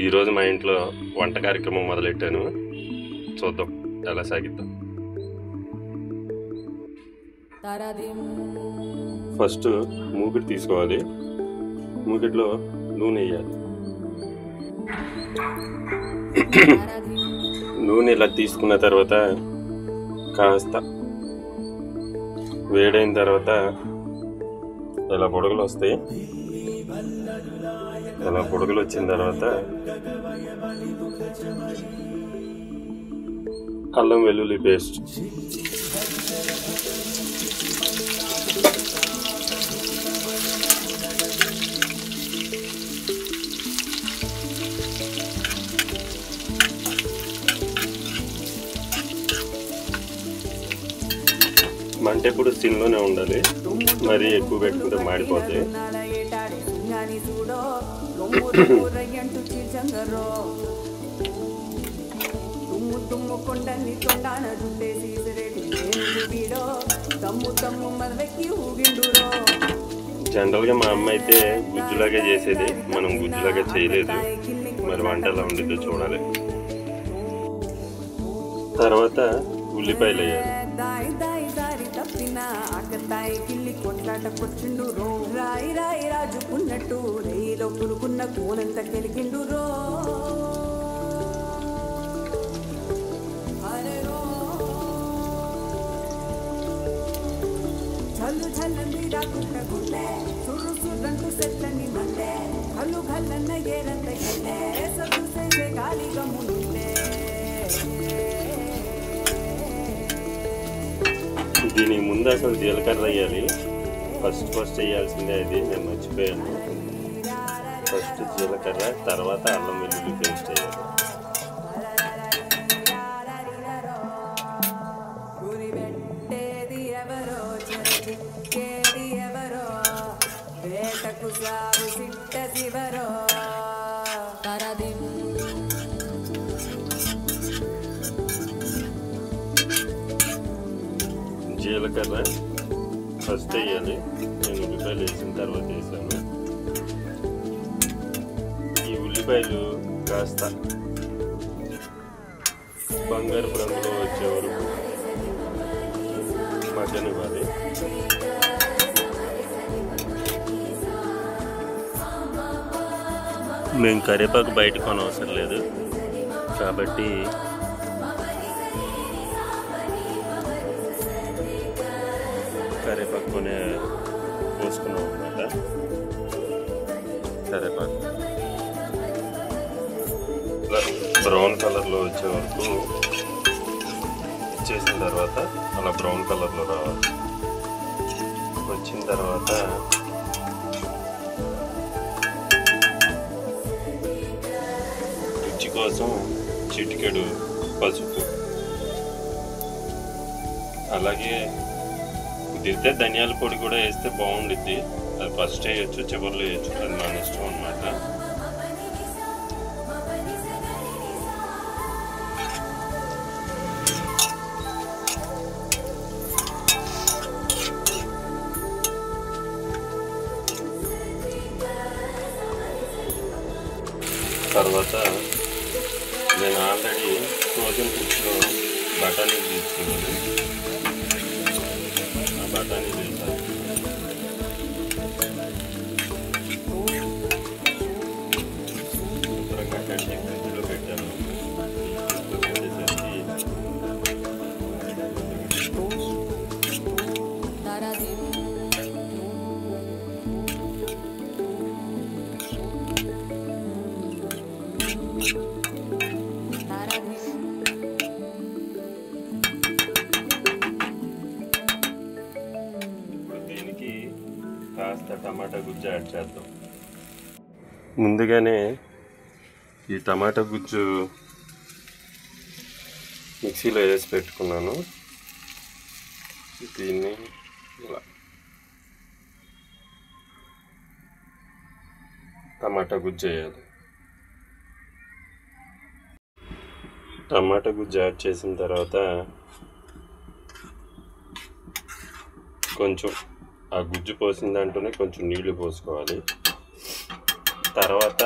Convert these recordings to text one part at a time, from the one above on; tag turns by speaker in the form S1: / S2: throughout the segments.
S1: ఈరోజు మా ఇంట్లో వంట కార్యక్రమం మొదలెట్టాను. చూద్దాం ఎలా సాగిద్దాం. ఫస్ట్ మూకిడి తీసుకోవాలి. మూకిడిలో నూనె వేయాలి. నూనె ఇలా తీసుకున్న తర్వాత కాస్త వేడైన తర్వాత ఇలా బుడగలు వస్తాయి. ఇలా బుడగలు వచ్చిన తర్వాత అల్లం వెల్లుల్లి పేస్ట్, మంట ఎప్పుడు సిమ్లోనే ఉండాలి, మరి ఎక్కువ పెట్టుకుంటే మాడిపోతాయి. జనరల్గా మా అమ్మ అయితే గుజ్జులాగా చేసేది, మనం గుజ్జులాగా చేయలేదు. మరి వంట ఎలా ఉండిద్దో చూడాలి. తర్వాత ఉల్లిపాయలు వేయాలి. దీనికి ముందు అసలు జీలకర్ర వేయాలి. ఫస్ట్ వేయాల్సిందే, అది నేను మర్చిపోయాను. ఫస్ట్ జీలకర్ర, తర్వాత అల్లం వెల్లుల్లి పేస్ట్ వేయాలి. జీలకర్ర ఫస్ట్ వేయాలి. నేను ఉల్లిపాయలు వేసిన తర్వాత వేసాను. ఈ ఉల్లిపాయలు కాస్త బంగారు రంగులో వచ్చే వరకు మగ్గనివ్వాలి. మేము కరివేపాకు బయట కొనవసరం లేదు కాబట్టి కరివేపాకునే పోసుకున్నాం అన్నమాట. కరివేపాకు బ్రౌన్ కలర్లో వచ్చే వరకు చేసిన తర్వాత అలా బ్రౌన్ కలర్లో రావాలి. వచ్చిన తర్వాత రుచి కోసం చిటికెడు పసుపు, అలాగే కుదిరితే ధనియాల పొడి కూడా వేస్తే బాగుండిద్ది. అది ఫస్ట్ వేయచ్చు, చివరిలో వేయచ్చు, అది మన ఇష్టం అన్నమాట. తర్వాత నేను ఆల్రెడీ ఫ్రోజన్ ఫుడ్స్లో బఠానీలు తీసుకున్నాను. ఆ బఠానీలు వేసాను. శుభ్రంగా కట్టి ఫ్రిడ్జ్లో పెట్టాను. పెట్టేసరికి కాస్త టమాటా గుజ్జు యాడ్ చేద్దాం. ముందుగానే ఈ టమాటా గుజ్జు మిక్సీలో వేసి పెట్టుకున్నాను. దీన్ని ఇలా టమాటా గుజ్జు వేయాలి. టమాటా గుజ్జు యాడ్ చేసిన తర్వాత కొంచెం ఆ గుజ్జు పోసిన దాంట్లోనే కొంచెం నీళ్లు పోసుకోవాలి. తర్వాత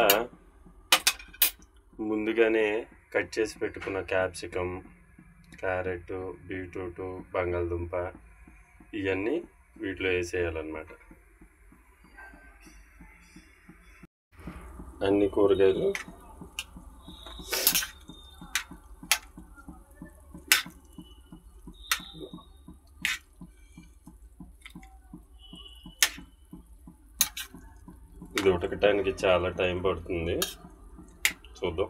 S1: ముందుగానే కట్ చేసి పెట్టుకున్న క్యాప్సికమ్, క్యారెట్, బీట్రూట్, బంగాళదుంప ఇవన్నీ వీటిలో వేసేయాలన్నమాట. అన్ని కూరగాయలు ఇది ఉడకటానికి చాలా టైం పడుతుంది, చూద్దాం.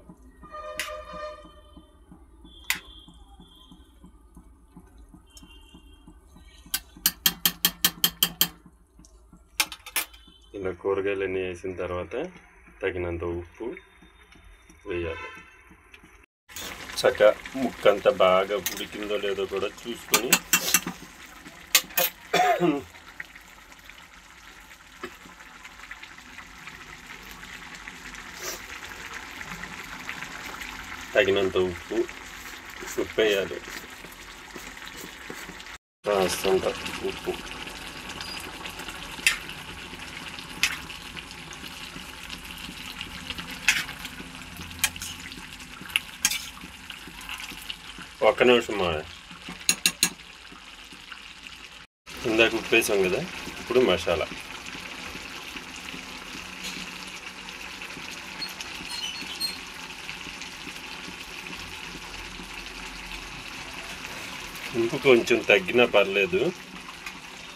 S1: ఇలా కూరగాయలన్నీ వేసిన తర్వాత తగినంత ఉప్పు వేయాలి. చక్కగా ముక్కంతా బాగా ఉడికిందో లేదో కూడా చూసుకొని తగినంత ఉప్పు వేయాలి. కాస్తంత ఉప్పు ఒక్క నిమిషం. ఇందాక ఉప్పు వేసాం కదా, ఇప్పుడు మసాలా. ఉప్పు కొంచెం తగ్గినా పర్లేదు,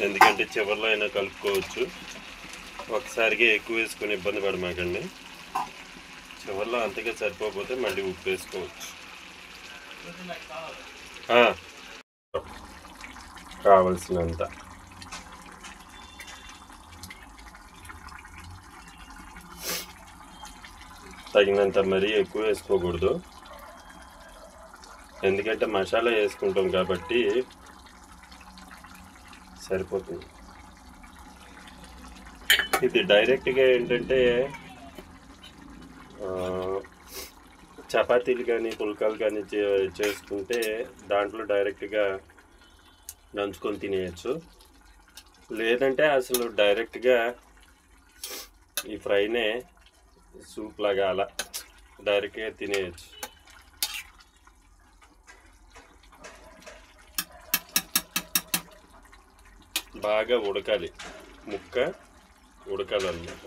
S1: ఎందుకంటే చివరిలో అయినా కలుపుకోవచ్చు. ఒకసారిగా ఎక్కువ వేసుకుని ఇబ్బంది పడమాకండి. చివరిలో అంతగా సరిపోతే మళ్ళీ ఉప్పు వేసుకోవచ్చు. కావలసినంత. తగినంత మరీ ఎక్కువ వేసుకోకూడదు, ఎందుకంటే మసాలా వేసుకుంటాం కాబట్టి సరిపోతుంది. ఇది డైరెక్ట్గా ఏంటంటే చపాతీలు కానీ పుల్కాలు కానీ చేసుకుంటే దాంట్లో డైరెక్ట్గా నంచుకొని తినేయచ్చు. లేదంటే అసలు డైరెక్ట్గా ఈ ఫ్రైనే సూప్ లాగా అలా డైరెక్ట్గా తినేయచ్చు. బాగా ఉడకాలి, ముక్క ఉడకాలన్నమాట.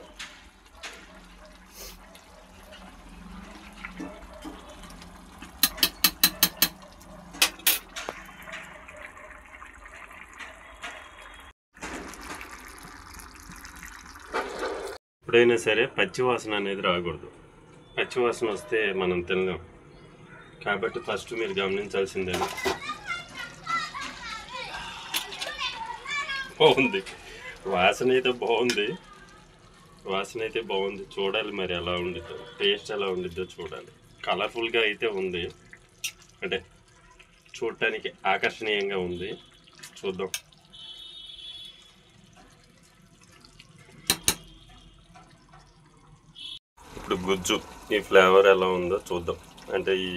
S1: ఎప్పుడైనా సరే పచ్చివాసన అనేది రాకూడదు. పచ్చివాసన వస్తే మనం తినలేం. కాబట్టి ఫస్ట్ మీరు గమనించాల్సిందే. బాగుంది, వాసన అయితే బాగుంది, చూడాలి మరి ఎలా ఉండిద్దో, టేస్ట్ ఎలా ఉండిద్దో చూడాలి. కలర్ఫుల్గా అయితే ఉంది, అంటే చూడటానికి ఆకర్షణీయంగా ఉంది. చూద్దాం. ఇప్పుడు గుజ్జు ఈ ఫ్లేవర్ ఎలా ఉందో చూద్దాం. అంటే ఈ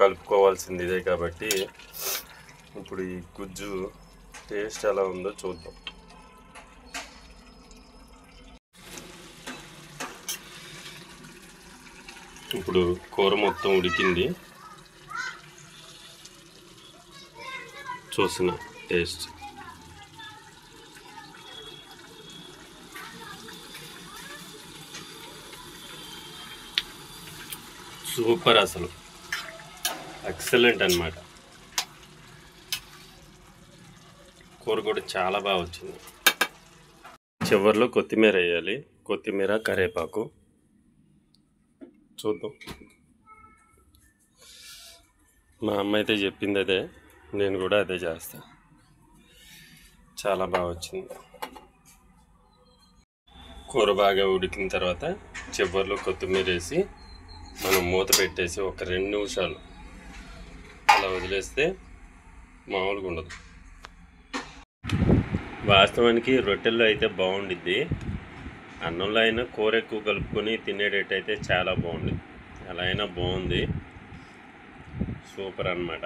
S1: కలుపుకోవాల్సింది ఇదే కాబట్టి ఇప్పుడు ఈ గుజ్జు టేస్ట్ ఎలా ఉందో చూద్దాం. ఇప్పుడు కూర మొత్తం ఉడికింది, చూసిన టేస్ట్ సూపర్, అసలు ఎక్సలెంట్ అన్నమాట. కూర కూడా చాలా బాగా వచ్చింది. చివరిలో కొత్తిమీర వేయాలి, కొత్తిమీర కరివేపాకు. చూద్దాం. మా అమ్మ అయితే చెప్పింది అదే, నేను కూడా అదే చేస్తాను. చాలా బాగా వచ్చింది. కూర బాగా ఉడికిన తర్వాత చివరిలో కొత్తిమీర వేసి మనం మూత పెట్టేసి ఒక 2 నిమిషాలు అలా వదిలేస్తే మామూలుగా ఉండదు. వాస్తవానికి రొట్టెల్లో అయితే బాగుండిద్ది, అన్నంలో అయినా కూర ఎక్కువ కలుపుకొని తినేటట్టయితే చాలా బాగుండిద్ది. అలా అయినా బాగుంది, సూపర్ అన్నమాట.